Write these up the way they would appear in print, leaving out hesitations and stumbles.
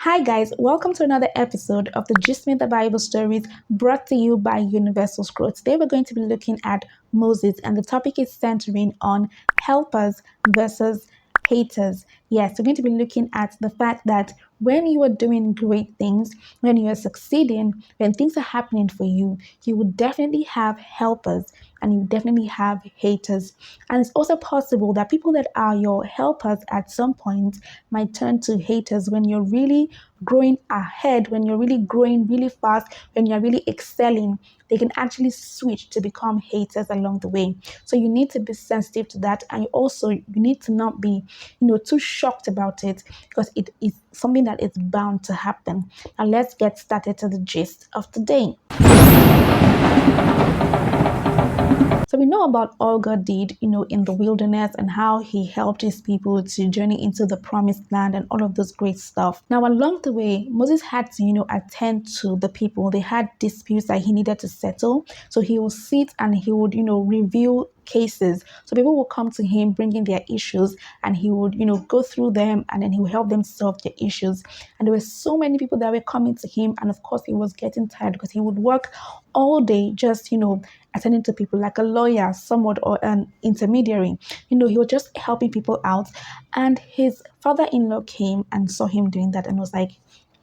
Hi guys, welcome to another episode of the Gist Me the Bible Stories brought to you by Universal Scroll. Today we're going to be looking at Moses, and the topic is centering on helpers versus haters. Yes, we're going to be looking at the fact that when you are doing great things, when you are succeeding, when things are happening for you, you will definitely have helpers and you definitely have haters. And it's also possible that people that are your helpers at some point might turn to haters when you're really growing ahead, when you're really growing really fast, when you're really excelling. They can actually switch to become haters along the way. So you need to be sensitive to that, and you need to not be, too shocked about it, because it is something that is bound to happen. Now let's get started to the gist of today. So we know about all God did, in the wilderness, and how he helped his people to journey into the promised land and all of those great stuff. Now, along the way, Moses had to, attend to the people. They had disputes that he needed to settle. So he would sit and he would, review cases. So people will come to him bringing their issues, and he would, go through them, and then he would help them solve their issues. And there were so many people that were coming to him, and of course he was getting tired because he would work all day just, attending to people like a lawyer, somewhat, or an intermediary. He was just helping people out. And his father-in-law came and saw him doing that and was like,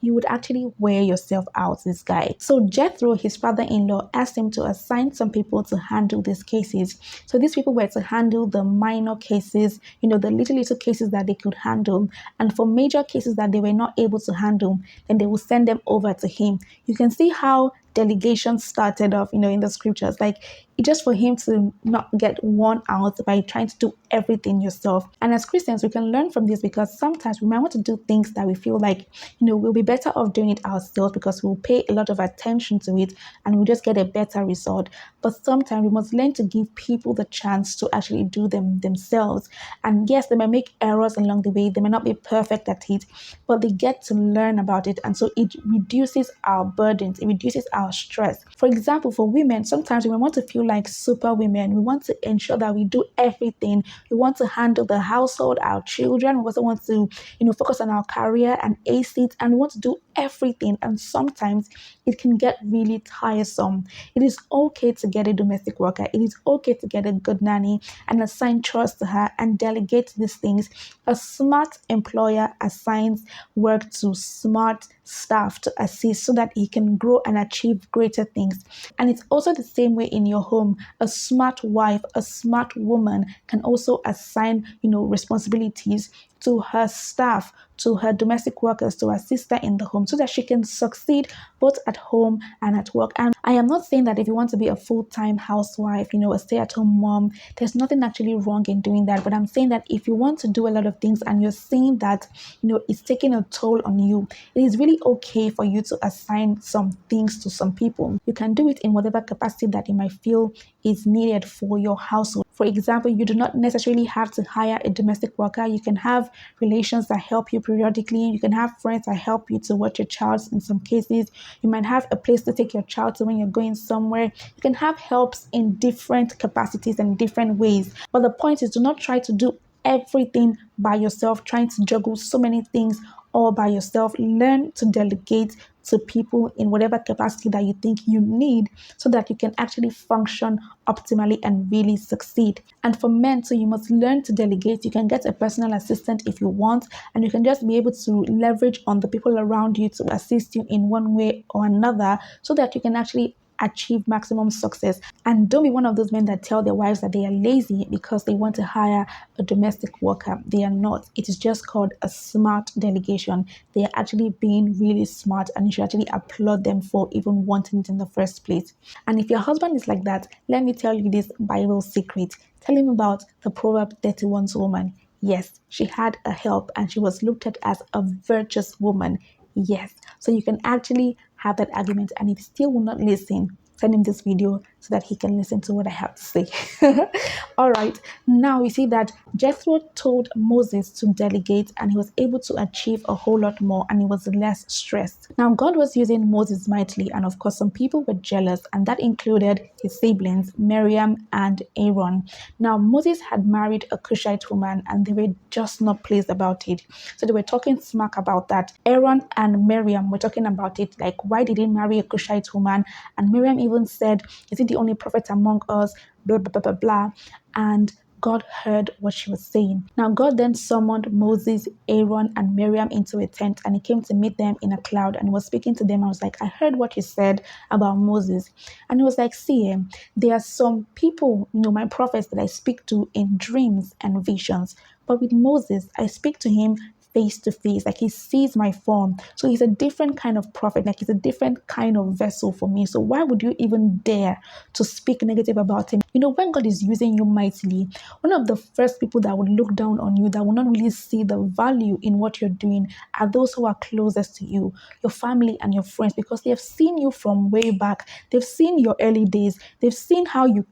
you would actually wear yourself out, this guy. So Jethro, his father-in-law, asked him to assign some people to handle these cases. So these people were to handle the minor cases, the little cases that they could handle. And for major cases that they were not able to handle, then they will send them over to him. You can see how delegation started off, in the scriptures. Like, just for him to not get worn out by trying to do everything yourself. And as Christians, we can learn from this, because sometimes we might want to do things that we feel like, we'll be better off doing it ourselves because we'll pay a lot of attention to it and we'll just get a better result. But sometimes we must learn to give people the chance to actually do them themselves. And yes, they might make errors along the way. They may not be perfect at it, but they get to learn about it. And so it reduces our burdens. It reduces our stress. For example, for women, sometimes we want to feel like super women. We want to ensure that we do everything. We want to handle the household, our children. We also want to, focus on our career and ace it, and we want to do everything. And sometimes it can get really tiresome. It is okay to get a domestic worker. It is okay to get a good nanny and assign chores to her and delegate these things. A smart employer assigns work to smart staff to assist so that he can grow and achieve greater things. And it's also the same way in your home. A smart wife, a smart woman can also assign, responsibilities to her staff, to her domestic workers, to assist her in the home so that she can succeed both at home and at work. And I am not saying that if you want to be a full-time housewife, a stay-at-home mom, there's nothing actually wrong in doing that. But I'm saying that if you want to do a lot of things and you're seeing that, it's taking a toll on you, it is really okay for you to assign some things to some people. You can do it in whatever capacity that you might feel is needed for your household. For example, you do not necessarily have to hire a domestic worker. You can have relations that help you periodically. You can have friends that help you to watch your child in some cases. You might have a place to take your child to when you're going somewhere. You can have helps in different capacities and different ways. But the point is, do not try to do everything by yourself, trying to juggle so many things all by yourself. Learn to delegate to people in whatever capacity that you think you need, so that you can actually function optimally and really succeed. And for men too, you must learn to delegate. You can get a personal assistant if you want, and you can just be able to leverage on the people around you to assist you in one way or another, so that you can actually achieve maximum success. And don't be one of those men that tell their wives that they are lazy because they want to hire a domestic worker. They are not. It is just called a smart delegation. They are actually being really smart, and you should actually applaud them for even wanting it in the first place. And if your husband is like that, let me tell you this Bible secret. Tell him about the Proverb 31's woman. Yes, she had a help and she was looked at as a virtuous woman. Yes, so you can actually have that argument, and if he still will not listen, send him this video, so that he can listen to what I have to say. All right. Now we see that Jethro told Moses to delegate, and he was able to achieve a whole lot more, and he was less stressed. Now, God was using Moses mightily, and of course, some people were jealous, and that included his siblings, Mariam and Aaron. Now, Moses had married a Cushite woman, and they were just not pleased about it. So they were talking smack about that. Aaron and Mariam were talking about it, like, why did he marry a Cushite woman? And Mariam even said, is he the only prophet among us? Blah, blah, blah, blah, blah. And God heard what she was saying. Now, God then summoned Moses, Aaron, and Miriam into a tent, and he came to meet them in a cloud and was speaking to them. I was like, I heard what you said about Moses. And he was like, see, there are some people, my prophets that I speak to in dreams and visions. But with Moses, I speak to him face to face, like he sees my form. So he's a different kind of prophet, like he's a different kind of vessel for me. So why would you even dare to speak negative about him? When God is using you mightily, one of the first people that would look down on you, that will not really see the value in what you're doing, are those who are closest to you, your family and your friends, because they have seen you from way back. They've seen your early days. They've seen how you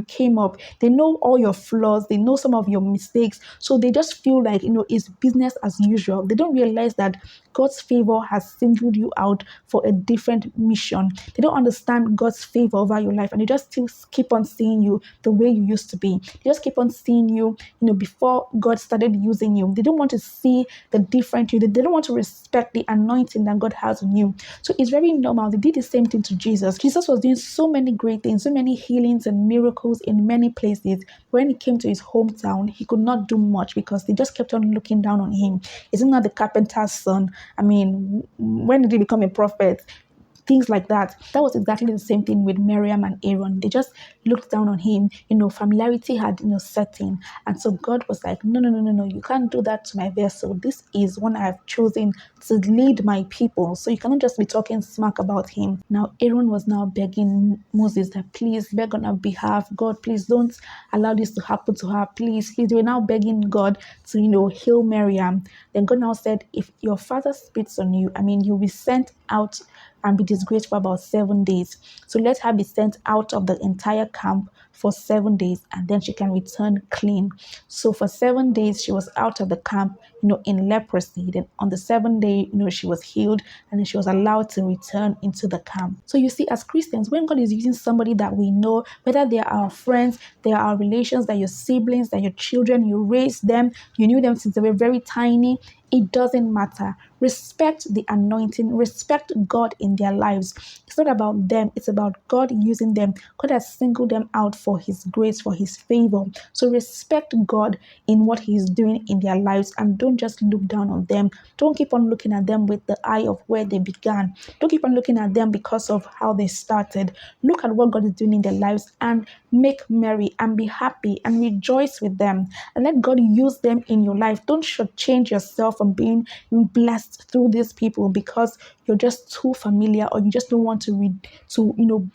came up. They know all your flaws. They know some of your mistakes. So they just feel like, it's business as usual. They don't realize that God's favor has singled you out for a different mission. They don't understand God's favor over your life, and they just still keep on seeing you the way you used to be. They just keep on seeing you, before God started using you. They don't want to see the different you. They don't want to respect the anointing that God has on you. So it's very normal. They did the same thing to Jesus. Jesus was doing so many great things, so many healings and miracles in many places. When he came to his hometown, he could not do much because they just kept on looking down on him. Isn't that the carpenter's son? I mean, when did he become a prophet? Things like that. That was exactly the same thing with Mariam and Aaron. They just looked down on him. Familiarity had, set in. And so God was like, no, no, no, no, no. You can't do that to my vessel. This is one I have chosen to lead my people. So you cannot just be talking smack about him. Now, Aaron was now begging Moses that, please beg on our behalf. God, please don't allow this to happen to her. Please. They were now begging God to, heal Mariam. Then God now said, if your father spits on you, you'll be sent out and be disgraced for about 7 days. So let her be sent out of the entire camp for 7 days, and then she can return clean. So for 7 days, she was out of the camp, in leprosy. Then on the 7th day, she was healed, and then she was allowed to return into the camp. So you see, as Christians, when God is using somebody that we know, whether they are our friends, they are our relations, they're your siblings, they're your children, you raised them, you knew them since they were very tiny, it doesn't matter. Respect the anointing, respect God in their lives. It's not about them, it's about God using them. God has singled them out for his grace, for his favor. So respect God in what he is doing in their lives, and don't just look down on them. Don't keep on looking at them with the eye of where they began. Don't keep on looking at them because of how they started. Look at what God is doing in their lives and make merry and be happy and rejoice with them, and let God use them in your life. Don't shortchange yourself from being blessed through these people because you're just too familiar, or you just don't want to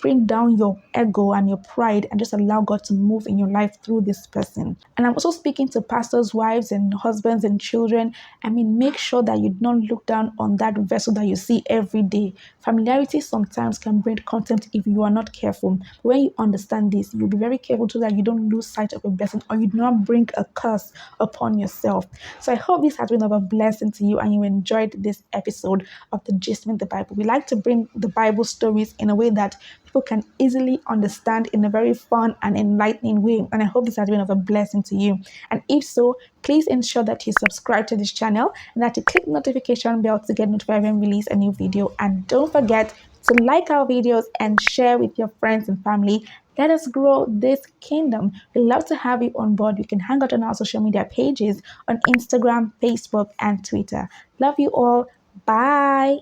bring down your ego and your pride and just allow God to move in your life through this person. And I'm also speaking to pastors' wives and husbands and children. Make sure that you don't look down on that vessel that you see every day. Familiarity sometimes can bring contempt if you are not careful. When you understand this, you'll be very careful so that you don't lose sight of a blessing, or you do not bring a curse upon yourself. So I hope this has been of a blessing to you and you enjoyed this episode of the Gist with the Bible. We like to bring the Bible stories in a way that people can easily understand in a very fun and enlightening way. And I hope this has been of a blessing to you. And if so, please ensure that you subscribe to this channel and that you click the notification bell to get notified when we release a new video. And don't forget to like our videos and share with your friends and family. Let us grow this kingdom. We'd love to have you on board. You can hang out on our social media pages on Instagram, Facebook, and Twitter. Love you all. Bye.